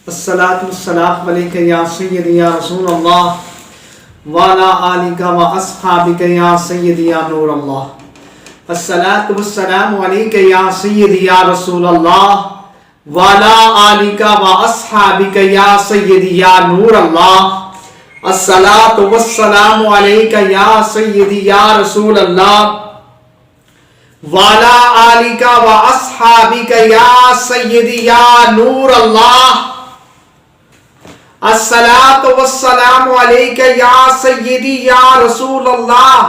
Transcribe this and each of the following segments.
الصلاۃ والسلام علیک یا سیدی یا رسول اللہ وعلی آلک و اصحابک یا سیدی یا نور اللہ۔ الصلاۃ والسلام علیک یا سیدی یا رسول اللہ وعلی آلک و اصحابک یا سیدی یا نور اللہ۔ الصلاۃ والسلام علیک یا سیدی یا رسول اللہ وعلی آلک و اصحابک یا سیدی یا نور اللہ۔ الصلاۃ والسلام علیک یا سیدی یا رسول اللہ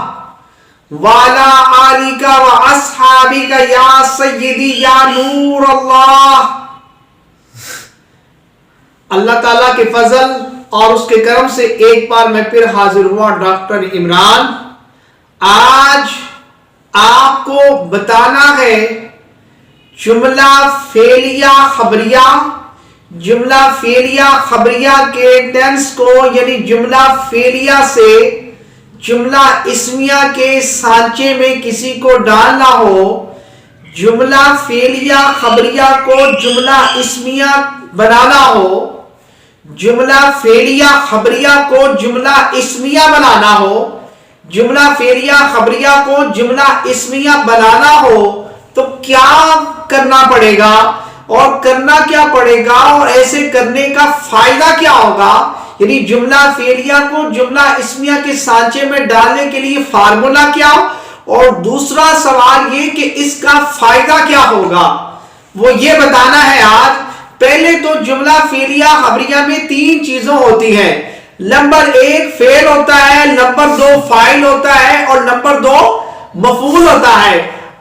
وعلی آلک و اصحابک یا سیدی یا نور اللہ۔ اللہ تعالیٰ کے فضل اور اس کے کرم سے ایک بار میں پھر حاضر ہوا ڈاکٹر عمران۔ آج آپ کو بتانا ہے جملہ فعلیہ خبریہ، جملہ فعلیہ خبریہ کے ٹینس کو یعنی جملہ فعلیہ سے جملہ اسمیہ کے سانچے میں کسی کو ڈالنا ہو، جملہ فعلیہ خبریہ کو جملہ اسمیہ بنانا ہو، جملہ فعلیہ خبریہ کو جملہ اسمیہ بنانا ہو، جملہ فعلیہ خبریہ کو جملہ اسمیہ بنانا ہو تو کیا کرنا پڑے گا اور کرنا کیا پڑے گا اور ایسے کرنے کا فائدہ کیا ہوگا، یعنی جملہ فعلیہ کو جملہ اسمیہ کے سانچے میں ڈالنے کے لیے فارمولا کیا، اور دوسرا سوال یہ کہ اس کا فائدہ کیا ہوگا وہ یہ بتانا ہے آج۔ پہلے تو جملہ فعلیہ خبریہ میں تین چیزوں ہوتی ہیں، نمبر ایک فعل ہوتا ہے، نمبر دو فاعل ہوتا ہے اور نمبر دو مفعول ہوتا ہے۔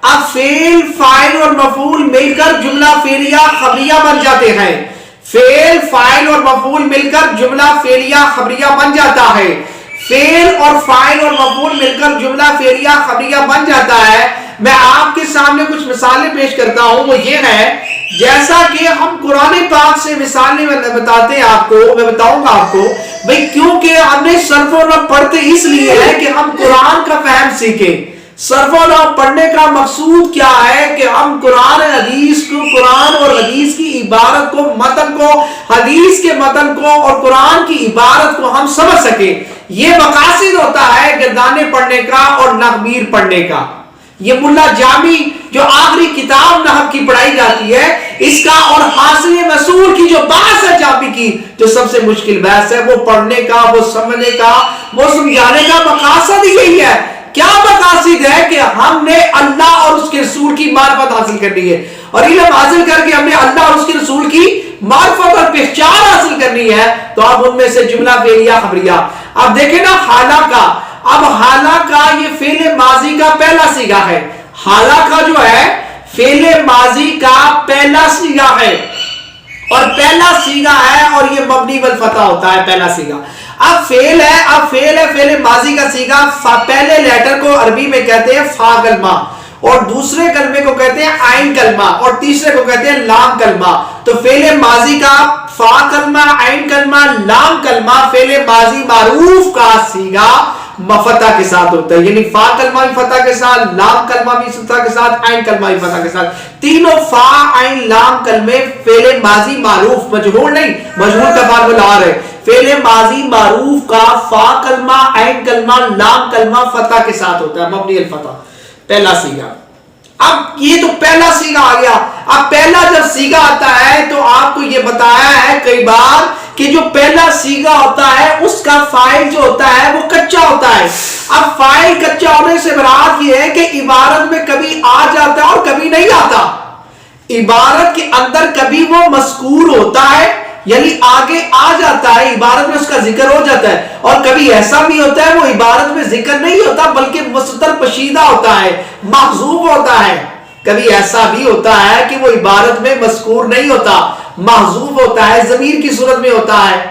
اب فعل، فاعل اور مفعول مل کر جملہ فعلیہ خبریہ بن جاتے ہیں، فعل، فاعل اور مفعول مل کر جملہ فعلیہ خبریہ بن جاتا ہے، فعل اور فاعل اور مفعول مل کر جملہ فعلیہ خبریہ بن جاتا ہے۔ میں آپ کے سامنے کچھ مثالیں پیش کرتا ہوں، وہ یہ ہے جیسا کہ ہم قرآن پاک سے مثالیں بتاتے ہیں آپ کو، میں بتاؤں گا آپ کو بھئی کیونکہ ہم نے صرف و نحو پڑھتے اس لیے ہے کہ ہم قرآن کا فہم سیکھیں۔ صرف و نحو پڑھنے کا مقصود کیا ہے کہ ہم قرآن حدیث کو، قرآن اور حدیث کی عبارت کو، متن کو، حدیث کے متن کو اور قرآن کی عبارت کو ہم سمجھ سکیں۔ یہ مقاصد ہوتا ہے گردانے پڑھنے کا اور نغمیر پڑھنے کا۔ یہ ملا جامی جو آخری کتاب نحو کی پڑھائی جاتی ہے، اس کا اور حاصل مسعور کی جو بحث ہے جامی کی، جو سب سے مشکل بحث ہے، وہ پڑھنے کا، وہ سمجھنے کا، وہ سمجھانے کا مقاصد ہی یہی ہے۔ کیا مقاصد ہے کہ ہم نے اللہ اور اس کے رسول کی معرفت حاصل کرنی ہے، اور علم حاصل کر کے ہم نے اللہ اور اس کے رسول کی معرفت اور پہچان حاصل کرنی ہے، تو اب ان میں سے جملہ فعلیہ خبریہ۔ اب دیکھیں نا حالہ کا، اب حالہ کا یہ فعل ماضی کا پہلا صیغہ ہے، حالہ کا جو ہے فعل ماضی کا پہلا صیغہ ہے، اور پہلا صیغہ ہے اور یہ مبنی بالفتح ہوتا ہے پہلا صیغہ۔ اب فعل ہے، فعل ماضی کا صیغہ، پہلے لیٹر کو عربی میں کہتے ہیں فا کلمہ، اور دوسرے کلمے کو کہتے ہیں عین کلمہ، اور تیسرے کو کہتے ہیں لام کلمہ۔ تو فعل ماضی کا فا کلمہ، عین کلمہ، لام کلمہ فعل ماضی معروف کا صیغہ فتح کے ساتھ ہوتا ہے، یعنی فا کلمہ بھی فتح کے ساتھ، لام کلمہ بھی فتح کے ساتھ، عین کلمہ بھی فتح کے ساتھ، تینوں فا عین لام کلمے فعل ماضی معروف، مجہول نہیں، مجہول کا فارمولا آ رہا ہے، فعل ماضی معروف کا فا کلمہ، عین کلمہ، لام کلمہ فتح کے ساتھ ہوتا ہے، مبنی الفتح، پہلا صیغہ۔ اب یہ تو پہلا صیغہ آ گیا۔ اب پہلا جب صیغہ آتا ہے تو آپ کو یہ بتایا ہے کئی بار کہ جو پہلا صیغہ ہوتا ہے اس کا فاعل جو ہوتا ہے وہ کچا ہوتا ہے۔ اب فاعل کچا ہونے سے مراد یہ ہے کہ عبارت میں کبھی آ جاتا ہے اور کبھی نہیں آتا، عبارت کے اندر کبھی وہ مذکور ہوتا ہے یعنی آگے آ جاتا ہے، عبارت میں اس کا ذکر ہو جاتا ہے، اور کبھی ایسا بھی ہوتا ہے وہ عبارت میں ذکر نہیں ہوتا بلکہ مستتر پشیدہ ہوتا ہے، محذوف ہوتا ہے۔ کبھی ایسا بھی ہوتا ہے کہ وہ عبارت میں مذکور نہیں ہوتا، محذوف ہوتا ہے، ضمیر کی صورت میں ہوتا ہے۔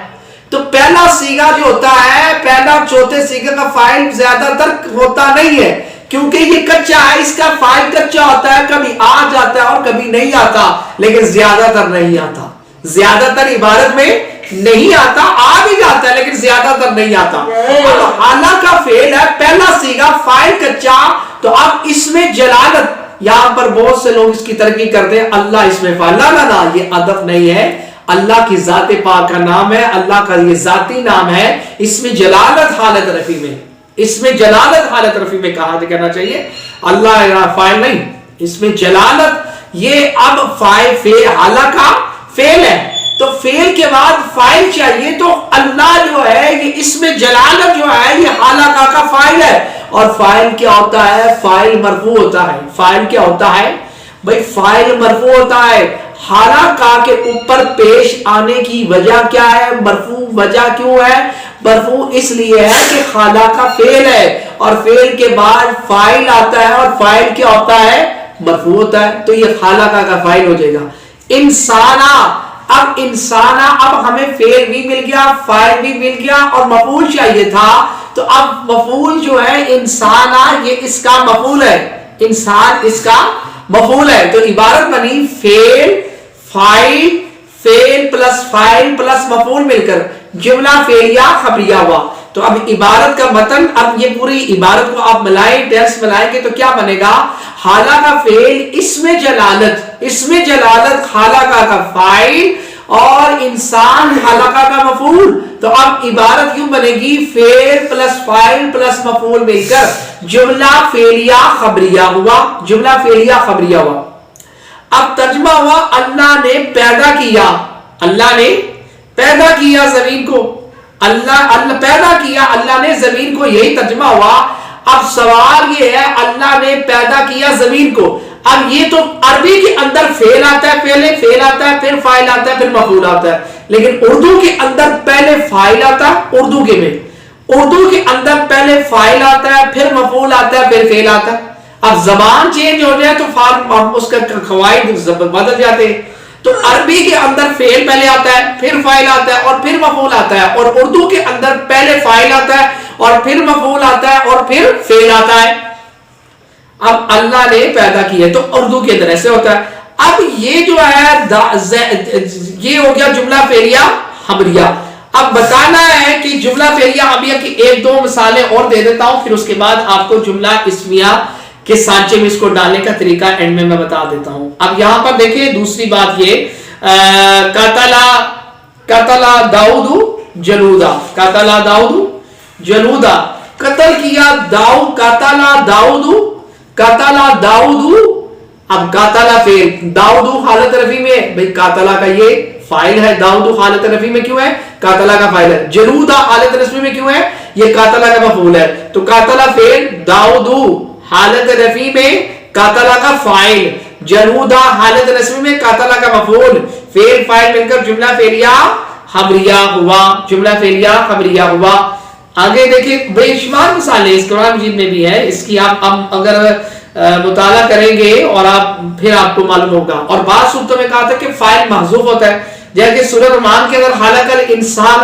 تو پہلا صیغہ جو ہوتا ہے، پہلا چوتھے صیغے کا فاعل زیادہ تر ہوتا نہیں ہے کیونکہ یہ کچا ہے، اس کا فاعل کچا ہوتا ہے، کبھی آ جاتا ہے اور کبھی نہیں آتا، لیکن زیادہ تر نہیں آتا، زیادہ تر عبارت میں نہیں آتا، آ بھی جاتا ہے لیکن زیادہ تر نہیں آتا۔ اب حالہ کا فعل ہے، پہلا صیغہ فاعل کچا، تو اب اس میں جلالت یہاں پر بہت سے لوگ اس کی ترقی کرتے ہیں، اللہ اس میں فعل، لا لا لا، یہ ادف نہیں ہے، اللہ کی ذات پاک کا نام ہے, اللہ کا یہ ذاتی نام ہے. اس میں جلالت حالت رفع میں, اس میں جلالت حالت رفع میں کہا کہنا چاہیے اللہ فاعل نہیں, اس میں جلالت. یہ اب فعل حالہ کا فعل ہے تو فعل کے بعد فاعل چاہیے, تو اللہ جو ہے یہ اس میں جلالت جو ہے یہ حالہ کا فاعل ہے. اور فاعل کیا ہوتا ہے؟ فاعل مرفوع ہوتا ہے. فاعل کیا ہوتا ہے بھئی؟ فاعل مرفوع ہوتا ہے. حالہ کا کے اوپر پیش آنے کی وجہ کیا ہے؟ مرفوع. وجہ کیوں ہے مرفوع؟ اس لیے ہے کہ حالہ کا فعل ہے اور فعل کے بعد فاعل آتا ہے اور فاعل کیا ہوتا ہے؟ مرفوع ہوتا ہے. تو یہ حالہ کا فاعل ہو جائے گا. انسانہ, اب انسانہ, اب ہمیں فعل بھی مل گیا, فاعل بھی مل گیا اور مفعول چاہیے تھا. تو اب مفعول جو ہے انسانہ یہ اس کا مفعول ہے, انسان اس کا مفعول ہے. تو عبارت بنی فعل فاعل فعل پلس فاعل پلس مفعول مل کر جملہ فعلیہ خبریہ ہوا. تو اب عبارت کا متن, اب یہ پوری عبارت کو آپ ملائیں, ٹیکسٹ ملائیں گے تو کیا بنے گا؟ حالہ کا فعل, اس میں جلالت, اس میں جلالت حالہ کا فاعل اور انسان حالہ کا مفعول. تو اب عبارت کیوں بنے گی؟ فعل پلس فاعل پلس مفعول مل کر جملہ فعلیہ خبریہ ہوا, جملہ فعلیہ خبریہ ہوا. اب ترجمہ ہوا اللہ نے پیدا کیا, اللہ نے پیدا کیا زمین کو, اللہ پیدا کیا اللہ نے زمین کو, یہی ترجمہ ہوا. اب سوال یہ ہے اللہ نے پیدا کیا زمین کو. اب یہ تو عربی کے اندر فعل آتا ہے, پہلے فعل آتا ہے پھر فاعل آتا ہے پھر مفعول آتا ہے, لیکن اردو کے اندر پہلے فاعل آتا ہے. اردو کے میں اردو کے اندر پہلے فاعل آتا ہے پھر مفعول آتا ہے پھر فعل آتا ہے. اب زبان چینج ہو جائے تو اس کا قواعد بدل جاتے ہیں. تو عربی کے اندر فعل پہلے آتا ہے پھر فاعل آتا ہے اور پھر مفعول آتا ہے, اور اردو کے اندر پہلے فاعل آتا ہے اور پھر مفعول آتا ہے اور پھر فعل آتا ہے. اب اللہ نے پیدا کیا تو اردو کے اندر ایسے ہوتا ہے. اب یہ جو ہے یہ ہو گیا جملہ فعلیہ خبریہ. اب بتانا ہے کہ جملہ فعلیہ خبریہ کی ایک دو مثالیں اور دے دیتا ہوں, پھر اس کے بعد آپ کو جملہ اسمیہ کے سانچے میں اس کو ڈالنے کا طریقہ اینڈ میں بتا دیتا ہوں. اب یہاں پر دیکھیں دوسری بات یہ قتل داؤد جلودا, قتل داؤد جلودا, قتل کیا داؤد, قتل داؤد. اب قتل فعل, داؤد حالت رفع میں, بھئی قتل کا یہ فاعل ہے, داؤد حالت رفع میں کیوں ہے؟ قتل کا فاعل ہے. جلودا حالت رفع میں کیوں ہے؟ یہ قتل کا مفعول ہے. تو قتل فعل, داؤد حالت رفع میں قتل کا فاعل, جلودا حالت رفع میں قتل کا مفعول, فعل فاعل مل کر جملہ فعلیہ خبریہ ہوا, جملہ فعلیہ خبریہ ہوا. آگے دیکھیں بے شمار مثالیں اس قرآن مجید میں بھی ہے, اس کی آپ اگر مطالعہ کریں گے اور آپ پھر آپ کو معلوم ہوگا. اور بعض صورتوں میں کہا تھا کہ فاعل محذوف ہوتا ہے, جیسے سورۃ الرحمن کے اندر خلق الانسان,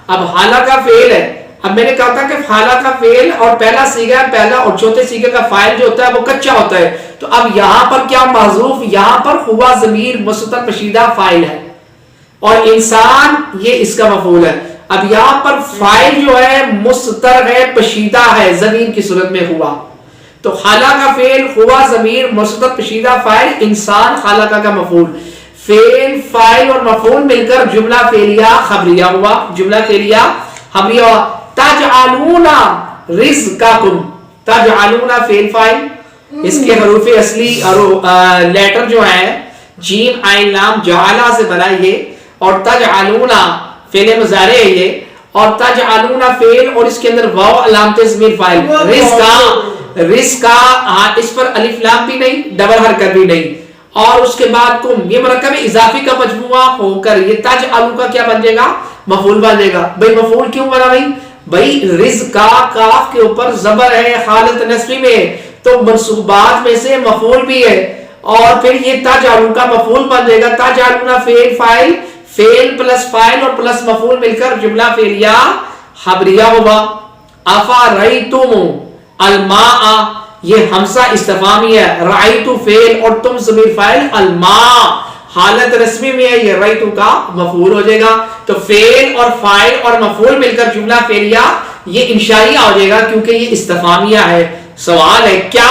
اب خلق کا فعل ہے. اب میں نے کہا تھا کہ خلق کا فعل اور پہلا صیغہ ہے پہلا, اور چوتھے صیغے کا فاعل جو ہوتا ہے وہ کچا ہوتا ہے. تو اب یہاں پر کیا محذوف؟ یہاں پر ہوا ضمیر مستتر پوشیدہ فاعل ہے اور انسان یہ اس کا مفعول ہے. اب یہاں پر فاعل جو ہے مستتر ہے, پوشیدہ ہے, ضمیر کی صورت میں ہوا. تو خلق کا فعل ہوا ضمیر مستتر پوشیدہ فاعل, انسان خلق کا مفعول, فعل فاعل اور مفعول مل کر جملہ فعلیہ خبریہ ہوا, جملہ فعلیہ خبریہ ہوا. تجعلون رزقکم, تجعلون فعل فاعل, اس کے حروف اصلی لیٹر جو ہے جیم عین لام جعلہ سے بنا یہ, اور تجعلون فعل مضارع ہے یہ, اور تجعلون فعل اور اس کے اندر واو علامت ضمیر فاعل. رزقا اس پر الف لام بھی نہیں, ڈبل حرکت بھی نہیں, اور اس کے بعد کم, یہ مرکب اضافی کا مجموعہ ہو کر یہ تجعلون کا کیا بن جائے گا؟ مفعول بن جائے گا. بھئی مفعول کیوں بنا بھئی؟ بھئی رزقا کاف کے اوپر زبر ہے حالت نصبی میں, تو منصوبات میں سے مفعول بھی ہے, اور پھر یہ تجعلون کا مفعول بن جائے گا. تجعلون فعل فاعل, فعل پلس فاعل اور پلس مفعول مل کر جملہ فعلیہ خبریہ ہوا. افرأیتم الماء, یہ حمزہ استفہامی ہے, رأیت فعل اور تم ضمیر فاعل, الماء حالت رسمی میں ہے, یہ رأیت کا مفعول ہو جائے گا. تو فعل اور فاعل اور مفعول مل کر جملہ فعلیہ یہ انشائیہ ہو جائے گا, کیونکہ یہ استفہامیہ ہے, سوال ہے کیا,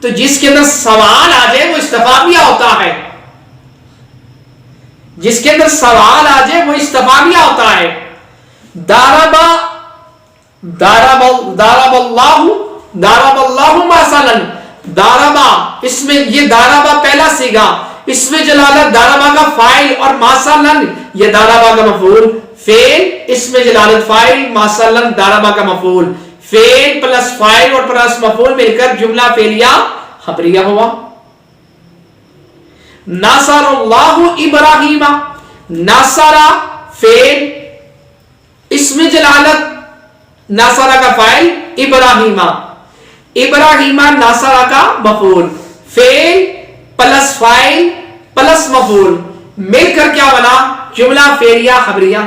تو جس کے اندر سوال آ جائے وہ استفہامیہ ہوتا ہے. جس کے اندر سوال آ جائے وہ استفہامیہ ہوتا ہے. ضرب اللہ مثلا. ضربا اس میں یہ ضربا پہلا صیغہ، اس میں جلالت ضربا کا فاعل اور مثلا یہ ضربا کا مفعول. فعل اس میں جلالت فاعل، مثلا ضربا کا مفعول. فعل پلس فاعل اور پلس مفعول مل کر جملہ فعلیہ خبریہ ہوا. نصر اللہ ابراہیم. نصر فعل، اس میں جلالت نصر کا فاعل ابراہیم. ابراہیم نصر کا مفعول. فعل پلس فاعل پلس مفعول مل کر کیا بنا؟ جملہ فعلیہ خبریہ.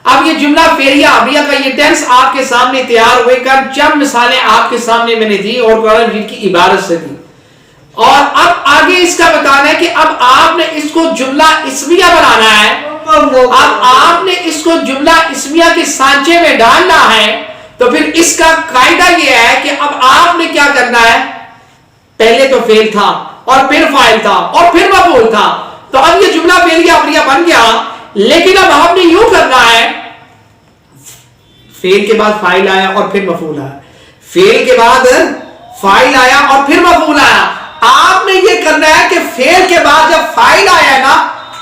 اب یہ جملہ فعلیہ خبریہ کا یہ ٹینس آپ کے سامنے تیار ہوئے کر چند مثالیں آپ کے سامنے میں نے دی اور قرآن مجید کی عبارت سے دی. اور اب آگے اس کا بتانا ہے کہ اب آپ نے اس کو جملہ اسمیہ بنانا ہے. اب آپ نے اس کو جملہ اسمیہ کے سانچے میں ڈالنا ہے. تو پھر اس کا قاعدہ یہ ہے کہ اب آپ نے کیا کرنا ہے، پہلے تو فعل تھا اور پھر فاعل تھا اور پھر مفعول تھا. تو اب یہ جملہ فعلیہ خبریہ بن گیا. لیکن اب آپ نے یوں کرنا ہے، فعل کے بعد فاعل آیا اور پھر مفعول آیا، فعل کے بعد فاعل آیا اور پھر مفعول آیا. آپ نے یہ کرنا ہے کہ فعل کے بعد جب فاعل آیا نا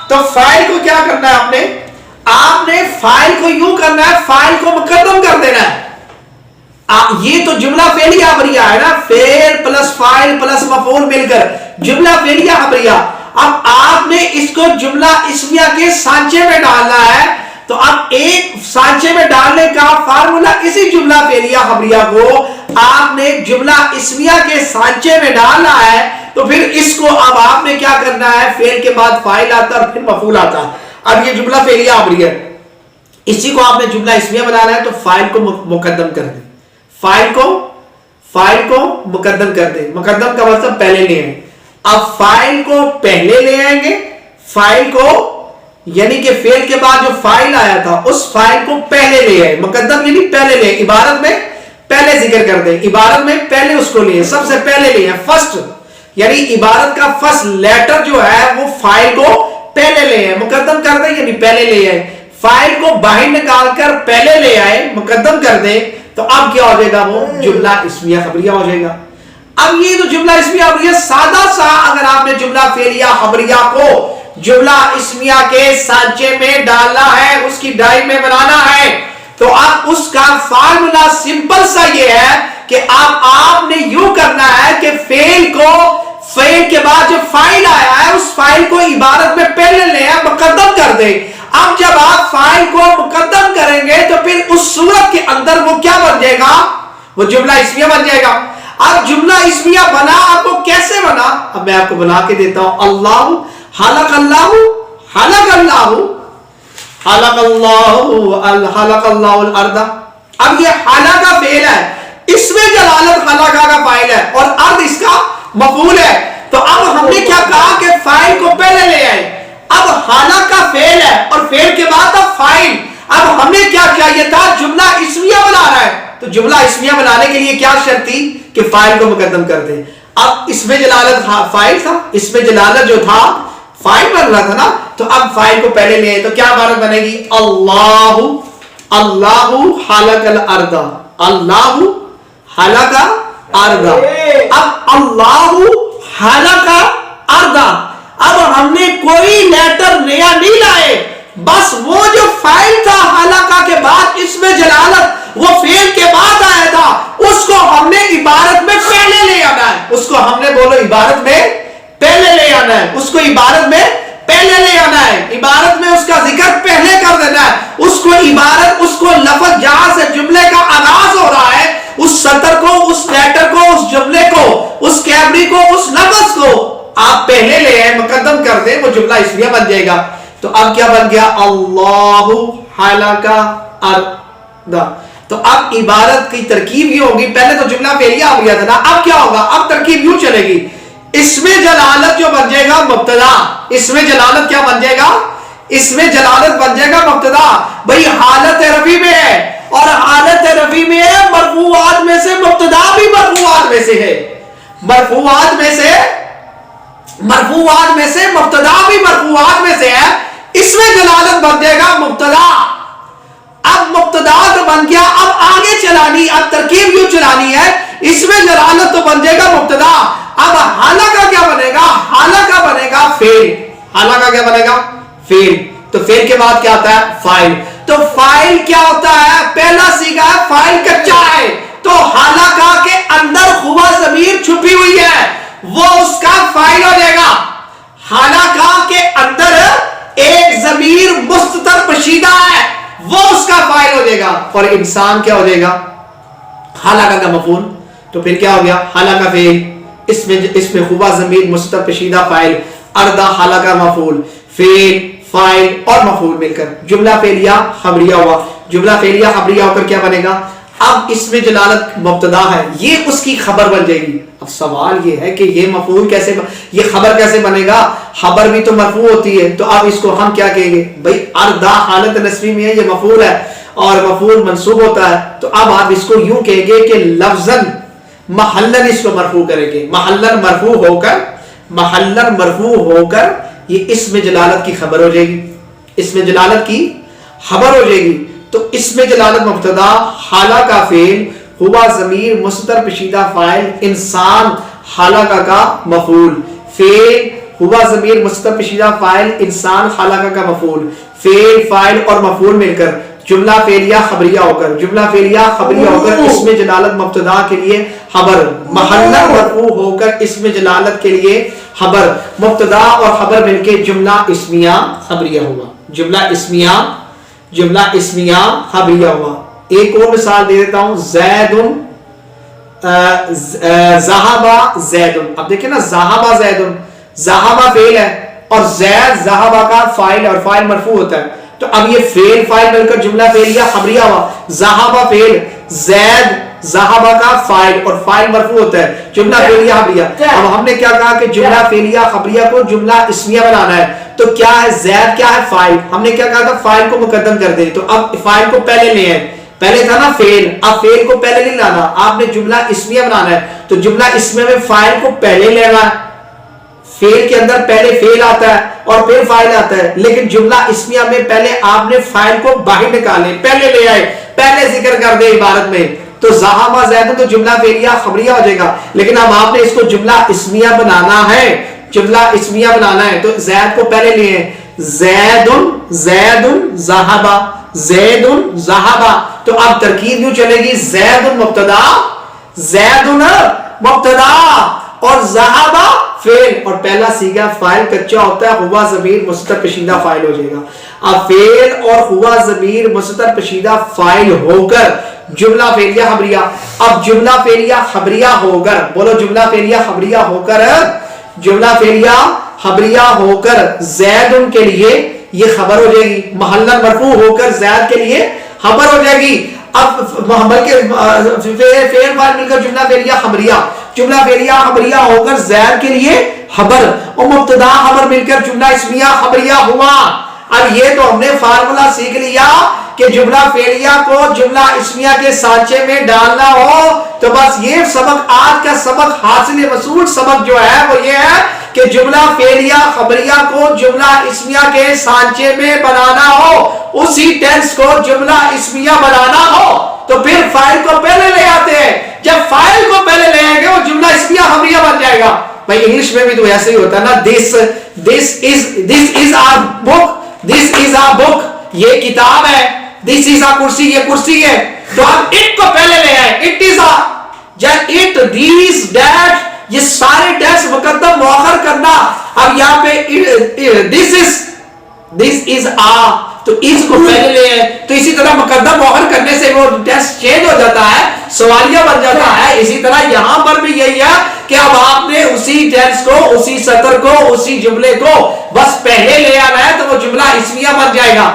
تو فاعل کو کیا کرنا ہے، آپ نے فاعل کو یوں کرنا ہے، فاعل کو مقدم کر دینا ہے. یہ تو جملہ فعلیہ خبریہ ہے نا، فعل پلس فاعل پلس مفعول مل کر جملہ فعلیہ خبریہ. اب آپ نے اس کو جملہ اسمیہ کے سانچے میں ڈالنا ہے. تو اب ایک سانچے میں ڈالنے کا فارمولا اسی جملہ فعلیہ خبریہ کو آپ نے جملہ اسمیہ کے سانچے میں ڈالنا ہے. تو پھر اس کو اب آپ نے کیا کرنا ہے، فعل کے بعد فاعل آتا اور پھر مفعول آتا. اب یہ جملہ فعلیہ خبریہ، اسی کو آپ نے جملہ اسمیہ بنانا ہے تو فاعل کو مقدم کر دیں. فاعل کو مقدم کر دیں. مقدم کا مطلب پہلے لے آئیں. اب فاعل کو پہلے لے آئیں گے، فاعل کو یعنی کہ فعل کے بعد جو فاعل آیا تھا اس فاعل کو پہلے لے آئے. مقدم یعنی پہلے لے، عبارت میں پہلے ذکر کر دیں، عبارت میں پہلے اس کو لے، سب سے پہلے لے. فرسٹ یعنی عبارت کا فرسٹ لیٹر جو ہے وہ فاعل کو پہلے لے آئے، مقدم کر دیں یعنی پہلے لے آئے. فاعل کو باہر نکال کر پہلے لے آئے، مقدم کر دیں. تو اب کیا ہو جائے گا، وہ جملہ اسمیہ خبریہ ہو جائے گا. اب یہ تو جملہ اسمیہ خبریہ سادہ سا، اگر آپ نے جملہ فعلیہ خبریہ کو جملہ اسمیہ کے سانچے میں ڈالنا ہے، اس کی ڈائی میں بنانا ہے، تو اب اس کا فارمولا سمپل سا یہ ہے کہ آپ نے یوں کرنا ہے کہ فعل کے بعد جو فاعل آیا ہے اس فاعل کو عبارت میں پہلے لے آئے، مقدم کر دیں. اب جب آپ فاعل کو مقدم کریں گے تو پھر اس صورت کے اندر وہ کیا بن جائے گا، وہ جملہ اسمیہ بن جائے گا. اب جملہ اسمیہ بنا، آپ کو کیسے بنا، اب میں آپ کو بنا کے دیتا ہوں. اللہ خلق اللہ خلق اللہ خلق اللہ الارض. اب یہ خلق کا فعل ہے، اس میں جلالت خلق کا فاعل ہے اور ارض اس کا مفعول ہے. تو اب ہم نے کیا کہا کہ فاعل کو پہلے لے آئے. اب خلق کا فعل ہے اور فعل کے بعد اب فاعل. اب ہمیں کیا چاہیے تھا، جملہ اسمیہ بنا رہا ہے. تو جملہ اسمیہ بنانے کے لیے کیا شرط تھی کہ فاعل کو مقدم کر دیں. اب اس میں جلالت فاعل تھا، اس میں جلالت جو تھا فاعل بن رہا تھا نا، تو اب فاعل کو پہلے لے آئے. تو کیا عبارت بنے گی، اللہ خلق الارض، اللہ خلق الارض. اب اللہ خلق الارض، اب ہم نے کوئی لیٹر نیا نہیں لائے، بس وہ جو فاعل تھا خلق کے بعد اس میں جلالت وہ فعل کے بعد آیا تھا، اس کو ہم نے عبارت میں پہلے لے آنا ہے. اس کو ہم نے بولو عبارت میں پہلے لے آنا ہے، اس کو عبارت میں پہلے لے آنا ہے، عبارت میں اس کا ذکر پہلے کر دینا ہے. اس کو عبارت، اس کو لفظ جہاں سے جملے کا آغاز ہو رہا ہے، اس سطر کو، اس لیٹر کو، اس جملے کو، اس کیبری کو، اس لفظ کو آپ پہلے لے آئے، مقدم کر دیں، وہ جملہ اسمیہ بن جائے گا. تو اب کیا بن گیا، اللہ خلق الارض. تو اب عبارت کی ترکیب یہ ہوگی، پہلے تو جملہ فعلیہ ہو گیا تھا نا، اب کیا ہوگا، اب ترکیب یوں چلے گی. اس میں جلالت جو بن جائے گا مبتدا، اس میں جلالت کیا بن جائے گا، اس میں جلالت بن جائے گا مبتدا. بھئی حالت رفع میں ہے اور حالت رفع میں ہے، مرفوعات میں سے مبتدا بھی مرفوعات میں سے ہے، مرفوعات میں سے مبتدا بھی مرفوعات میں سے ہے. اس میں جلالت بن جائے گا مبتدا. اب مبتدا تو بن گیا, اب آگے چلانی, اب ترکیب یوں چلانی ہے, اس میں جلالت تو بن جائے گا مبتدا. اب حالہ کا کیا بنے گا؟ حالہ کا بنے گا فعل. حالہ کا کیا بنے گا؟ فعل. تو فعل کے بعد کیا ہوتا ہے؟ فاعل. تو فاعل کیا ہوتا ہے؟ پہلا صیغہ ہے فاعل کچا ہے, تو حالہ کا کے اندر ہوا ضمیر چھپی ہوئی ہے, وہ اس کا فاعل ہو جائے گا. حالہ کا کے اندر ایک ضمیر مستتر پوشیدہ ہے, وہ اس کا فاعل ہو جائے گا. اور انسان کیا ہو جائے گا؟ حالہ کا مفعول. تو پھر کیا ہو گیا؟ حالہ کا فعل, اس میں ہوا ضمیر مستتر پوشیدہ فاعل, اردہ حالہ کا مفعول, فعل فاعل اور مفعول مل کر جملہ فعلیہ خبریہ ہوا. جملہ فعلیہ خبریہ ہو کر کیا بنے گا؟ اب اس میں جلالت مبتدا ہے, یہ اس کی خبر بن جائے گی. اب سوال یہ ہے کہ یہ مفعول کیسے, یہ خبر کیسے بنے گا؟ خبر بھی تو مرفوع ہوتی ہے, تو اب اس کو ہم کیا کہیں گے بھائی؟ اردہ حالت نصبی میں ہے, یہ مفعول ہے اور مفعول منصوب ہوتا ہے, تو اب آپ اس کو یوں کہیں گے کہ لفظاً محلن اس کو مرفوع کریں گے. محلن مرفوع ہو کر یہ اس میں جلالت کی خبر ہو جائے گی. اس میں جلالت کی خبر ہو جائے گی. تو اس میں جلالت مبتدا, حالہ کا فعل, ہوا ضمیر مستتر پوشیدہ فاعل, انسان حالہ کا مفعول, فعل ہوا ضمیر مستتر پوشیدہ فاعل, انسان حالہ کا مفعول, فعل فاعل اور مفعول مل کر جملہ فعلیہ خبریہ ہو کر, جملہ فعلیہ خبریہ ہو کر اس میں جلالت مبتدا کے لیے خبر, محلہ مرفوع ہو کر اس میں جلالت کے لیے خبر, مبتدا اور خبر مل کے جملہ اسمیہ خبریہ ہوا. جملہ اسمیہ خبریہ ہوا. ایک اور مثال دے دیتا ہوں, زیدن ذہب زیدن. اب دیکھیں نا, ذہب زیدن, ذہب فعل ہے اور زید ذہب کا فاعل, اور فاعل مرفوع ہوتا ہے. تو اب یہ فعل فاعل مل کر جملہ فعلیہ خبریہ ہوا. ذہب فعل, زید ذہب کا فاعل اور فاعل مرفوع ہوتا ہے, جملہ فعلیہ خبریہ. اب ہم نے کیا کہا کہ جملہ فعلیہ خبریہ کو جملہ اسمیہ بنانا ہے, تو کیا ہے؟ زید کیا ہے؟ فاعل. ہم نے کیا کہا تھا؟ فاعل کو مقدم کر دیں. تو اب فاعل کو پہلے لے آئے, پہلے تھا نا فعل, اب فعل کو پہلے نہیں لانا, آپ نے جملہ اسمیہ بنانا ہے. تو جملہ اسمیہ میں فاعل کو پہلے لینا ہے, فعل کے اندر پہلے فعل آتا ہے اور پھر فاعل آتا ہے, لیکن جملہ اسمیہ میں پہلے آپ نے فاعل کو باہر نکالے, پہلے لے آئے, پہلے ذکر کر دے عبارت میں. تو ذہب زید تو جملہ فعلیہ خبریہ ہو جائے گا, لیکن اب آپ نے اس کو جملہ اسمیہ بنانا ہے, جملہ اسمیہ بنانا ہے. تو زید کو پہلے لیے ہیں, زیدن ذہب. تو اب ترکیب یوں چلے گی, زیدن مبتدا اور ذہب فعل, اور پہلا صیغہ فاعل کچا ہوتا ہے, ہوا ضمیر مستتر پوشیدہ فاعل ہو جائے گا. اب فعل اور ہوا ضمیر مستتر پوشیدہ فاعل ہو کر جملہ فعلیہ خبریہ. اب جملہ فعلیہ خبریہ ہو کر, بولو جملہ فعلیہ خبریہ ہو کر, جملہ فعلیہ خبریہ ہو کر زید کے لیے یہ خبر ہو جائے گی, محلہ مرفوع ہو کر زید کے لیے خبر ہو جائے گی. اب فعل فاعل مل کر جملہ فعلیہ خبریہ, جملہ فعلیہ خبریہ ہو کر زید کے لیے خبر, اور مبتدا خبر مل کر جملہ اسمیہ خبریہ ہوا. اب یہ تو ہم نے فارمولا سیکھ لیا کہ جملہ فعلیہ کو جملہ اسمیہ کے سانچے میں ڈالنا ہو, تو بس یہ سبق, آج کا سبق حاصل وصول سبق جو ہے وہ یہ ہے کہ جملہ فعلیہ خبریہ کو جملہ اسمیہ کے سانچے میں بنانا ہو, اسی ٹینس کو جملہ اسمیہ بنانا ہو, تو پھر فاعل کو پہلے لے آتے ہیں. جب فاعل کو پہلے لے آئیں گے وہ جملہ اسمیہ خبریہ بن جائے گا. بھائی انگلش میں بھی تو ایسے ہی ہوتا ہے نا, this is a book, یہ کتاب ہے, this is a کرسی, یہ کرسی ہے. تو آپ it کو پہلے لے آئے, it is a, it, these, that, یہ سارے ٹیکس مقدم مؤخر کرنا. اب یہاں پہ this is a, تو اس کو پہلے لے آئے, تو اسی طرح مقدم مؤخر کرنے سے وہ ٹیکس چینج ہو جاتا ہے, سوالیہ بن جاتا ہے. اسی طرح یہاں پر بھی یہی ہے کہ اب آپ نے اسی ٹینس کو, اسی سطر کو, اسی جملے کو بس پہلے لے آنا ہے, تو وہ جملہ اسمیہ بن جائے گا.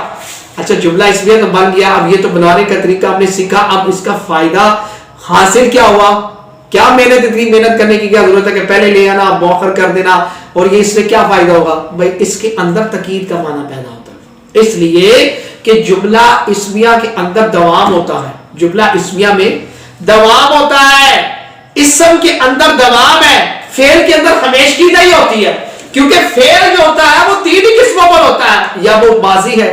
اچھا جملہ اسمیہ تو بن گیا, اب یہ تو بنانے کا طریقہ ہم نے سیکھا. اب اس کا فائدہ حاصل کیا ہوا؟ کیا محنت, اتنی محنت کرنے کی کیا ضرورت ہے کہ پہلے لے آنا, مؤخر کر دینا, اور یہ اس سے کیا فائدہ ہوگا؟ بھائی اس کے اندر تاکید کا معنی پیدا ہوتا ہے, اس لیے کہ جملہ اسمیہ کے اندر دوام ہوتا ہے, جملہ اسمیہ میں دوام ہوتا ہے, اسم کے اندر دوام ہے, فعل کے اندر ہمیشگی نہیں ہوتی ہے. کیونکہ فعل جو ہوتا ہے وہ تین ہی قسموں پر ہوتا ہے، یا وہ ماضی ہے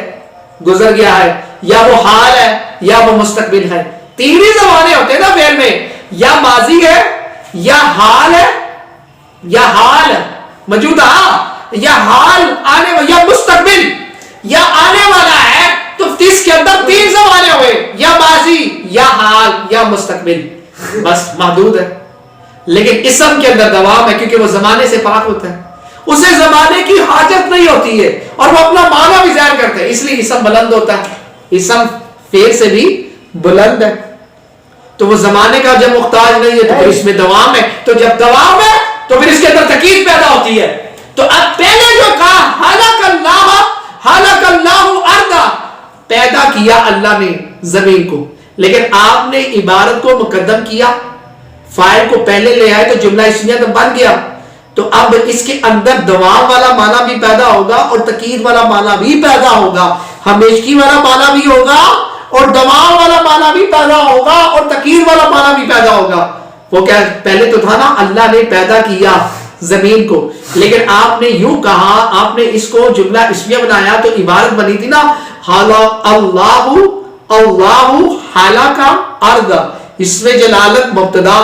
گزر گیا ہے، یا وہ حال ہے، یا وہ مستقبل ہے. تین ہی زمانے ہوتے ہیں نا فعل میں، یا ماضی ہے، یا حال ہے، یا حال موجودہ، یا حال آنے والا، یا مستقبل یا آنے والا ہے. تو اس کے اندر تین زمانے ہوئے، یا ماضی یا حال یا مستقبل، بس محدود ہے. لیکن اسم کے اندر دوام ہے کیونکہ وہ زمانے سے پاک ہوتا ہے، اسے زمانے کی حاجت نہیں ہوتی ہے اور وہ اپنا معنی بھی ظاہر کرتے ہیں، اس لیے اسم بلند ہوتا ہے. اسم فعل سے بھی بلند ہے، تو وہ زمانے کا جب محتاج نہیں ہے تو پھر اس میں دوام ہے. تو جب دوام ہے تو پھر اس کے اندر تاکید پیدا ہوتی ہے. تو اب پہلے جو کہا خلق اللہ ارض، پیدا کیا اللہ نے زمین کو، لیکن آپ نے عبارت کو مقدم کیا، فاعل کو پہلے لے آئے تو جملہ اسمیہ تو بن گیا. تو اب اس کے اندر دوام والا معنی بھی پیدا ہوگا اور تاکید والا معنی بھی پیدا ہوگا، ہمیشگی والا معنی بھی ہوگا اور دوام والا معنی بھی پیدا ہوگا اور تاکید والا معنی بھی پیدا ہوگا. وہ کیا پہلے تو تھا نا اللہ نے پیدا کیا زمین کو، لیکن آپ نے یوں کہا، آپ نے اس کو جملہ اسمیہ بنایا تو عبارت بنی تھی نا اللہ خلق ارض، اس میں جلالت مبتدا،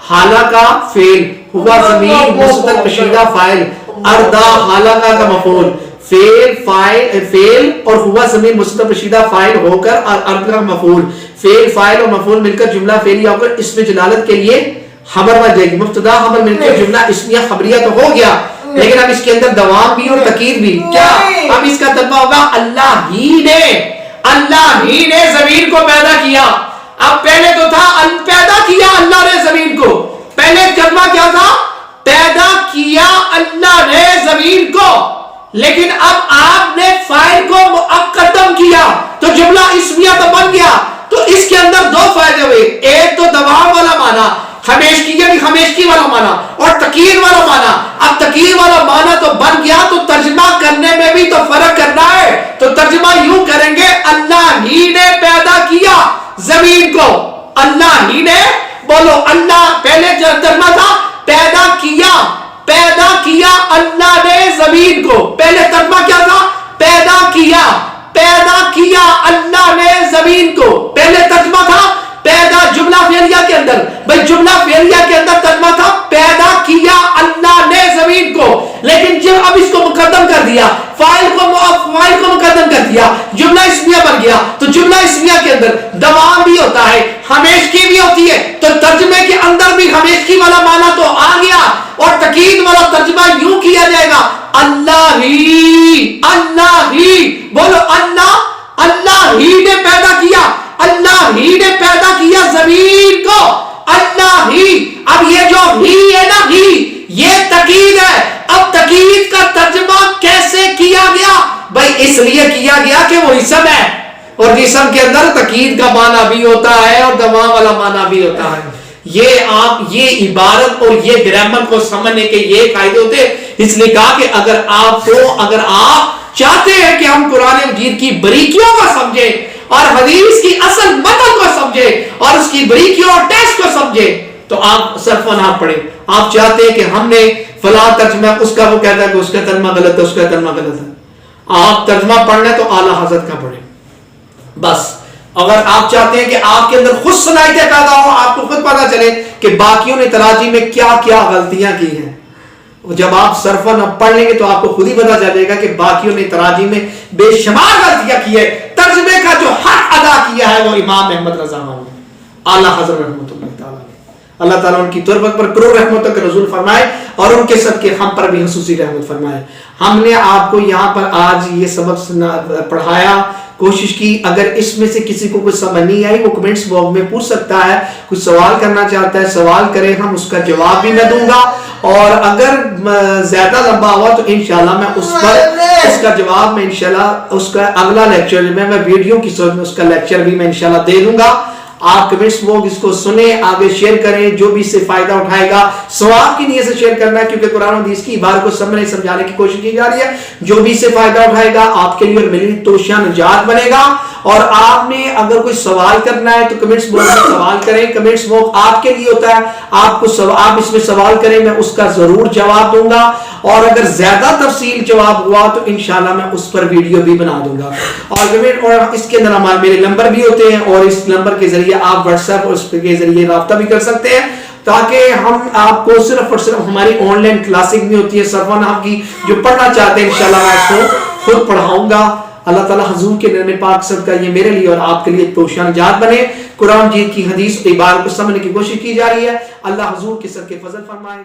خلق فعل، ہوا زمین مصدر کشیدہ فاعل، ارض خلق کا مفعول، فعل اور ہوا زمین مصدر کشیدہ فاعل ہو کر ارض کا مفعول، فعل فاعل اور مفعول مل کر جملہ فعلیہ ہو کر اس میں جلالت کے لیے خبر بن جائے گی. مبتدا خبر مل کر جملہ اسمیہ خبریہ تو ہو گیا، لیکن اب اس کے اندر دوام بھی اور تاکید بھی. کیا اب اس کا ترجمہ ہوگا اللہ ہی نے زمین کو پیدا کیا. اب پہلے تو تھا پیدا کیا اللہ نے زمین کو، پہلے ترجمہ کیا تھا؟ پیدا کیا اللہ نے زمین کو، لیکن اب آپ نے فاعل کو مقدم کیا تو جملہ اسمیہ تو بن گیا. تو اس کے اندر دو فائدے ہوئے، ایک تو دوام والا معنی، ہمیشگی یعنی ہمیشگی والا معنی، اور تاکید والا معنی. اب تاکید والا معنی تو بن گیا تو ترجمہ کرنے میں بھی تو فرق کرنا ہے. تو ترجمہ یوں کریں گے اللہ ہی نے پیدا کیا زمین کو، اللہ ہی نے، بولو اللہ، پہلے جو ترجمہ تھا پیدا کیا اللہ نے زمین کو، پہلے ترجمہ کیا تھا؟ پیدا کیا اللہ نے زمین کو، پہلے ترجمہ تھا پیدا جملہ فعلیہ کے اندر، بھئی جملہ فعلیہ کے اندر ترجمہ تھا پیدا کیا اللہ نے زمین کو، لیکن جب اب اس کو مقدم کر دیا، فاعل کو مقدم کر دیا، جملہ اسمیہ بن گیا. تو جملہ اسمیہ کے اندر دوام بھی ہوتا ہے، ہمیشگی بھی ہوتی ہے، تو ترجمے کے اندر بھی ہمیشگی والا معنی تو آ گیا اور تاکید والا ترجمہ یوں کیا جائے گا اللہ ہی، بولو اللہ ہی نے پیدا کیا، اللہ ہی نے پیدا کیا زمین کو، اللہ ہی. اب یہ جو ہی ہے نا، ہی یہ تاکید ہے. اب تاکید کا ترجمہ کیسے کیا گیا؟ بھائی اس لیے کیا گیا کہ وہ اسم ہے، اور اسم کے اندر تاکید کا معنی بھی ہوتا ہے اور دوام والا معنی بھی ہوتا ہے. یہ عبارت اور یہ گرامر کو سمجھنے کے یہ قاعدے ہوتے ہیں. اس لیے کہا کہ اگر آپ چاہتے ہیں کہ ہم قرآن مجید کی باریکیوں کو سمجھیں اور حدیث کی اصل متن کو سمجھیں اور اس کی باریکیوں اور ٹیسٹ کو سمجھیں تو آپ صرف و نحو پڑھیں. آپ چاہتے ہیں کہ ہم نے فلاں ترجمہ، اس کا وہ کہتا ہے کہ اس کا ترجمہ غلط ہے، اس کا ترجمہ غلط ہے، آپ ترجمہ پڑھنا ہے تو اعلیٰ حضرت کا پڑھیں بس. اگر آپ چاہتے ہیں کہ آپ کے اندر خود صلاحیتیں پیدا ہو، آپ کو خود پتا چلے کہ باقیوں نے تراجم میں کیا کیا غلطیاں کی ہیں، جب آپ صرف و نحو پڑھ لیں گے تو آپ کو خود ہی پتا چلے گا کہ باقیوں نے تراجم میں بے شمار غلطیاں کی ہے. ترجمے کا جو حق ادا کیا ہے وہ امام احمد رضا نے، اعلیٰ حضرت رحمۃ اللہ تعالیٰ نے. اللہ تعالیٰ ان کی تربت پر کرو رحمتوں کا نزول فرمائے اور ان کے صدقے ہم پر بھی خصوصی رحمت فرمائے. ہم نے آپ کو یہاں پر آج یہ سبق پڑھایا، کوشش کی. اگر اس میں سے کسی کو کچھ سمجھ نہیں آئی وہ کمنٹس باکس میں پوچھ سکتا ہے، کچھ سوال کرنا چاہتا ہے سوال کرے، ہم اس کا جواب بھی میں دوں گا. اور اگر زیادہ لمبا ہوا تو انشاءاللہ میں اس کا جواب میں انشاءاللہ اس کا اگلا لیکچر میں ویڈیو کی صورت میں اس کا لیکچر بھی میں انشاءاللہ دے دوں گا. آپ کمنٹس باکس اس کو سنیں، آگے شیئر کریں، جو بھی اس سے فائدہ اٹھائے گا ثواب کی نیت سے شیئر کرنا ہے، کیونکہ قرآن و حدیث کی عبارت کو سمجھانے کی کوشش کی جا رہی ہے. جو بھی اس سے فائدہ اٹھائے گا آپ کے لیے اور میرے لیے توشیہ نجات بنے گا. اور آپ نے اگر کوئی سوال کرنا ہے تو کمنٹس باکس میں سوال کریں. کمنٹس باکس آپ کے لیے ہوتا ہے، آپ اس میں سوال کریں، میں اس کا ضرور جواب دوں گا. اور اگر زیادہ تفصیل جواب ہوا تو انشاءاللہ میں اس پر ویڈیو بھی بنا دوں گا. اور اس کے اندر ہمارے میرے نمبر بھی ہوتے ہیں اور اس نمبر کے ذریعے آپ واٹس ایپ اور اس کے ذریعے رابطہ بھی کر سکتے ہیں تاکہ ہم آپ کو صرف اور صرف ہماری آن لائن کلاسنگ بھی ہوتی ہے صرف نام کی جو پڑھنا چاہتے ہیں انشاءاللہ میں اس کو خود پڑھاؤں گا. اللہ تعالیٰ حضور کے نبی پاک صدقہ یہ میرے لیے اور آپ کے لیے توشہ نجات بنے. قرآن مجید کی حدیث عبارت کو سمجھنے کی کوشش کی جا رہی ہے. اللہ حضور کے صدقے فضل فرمائے.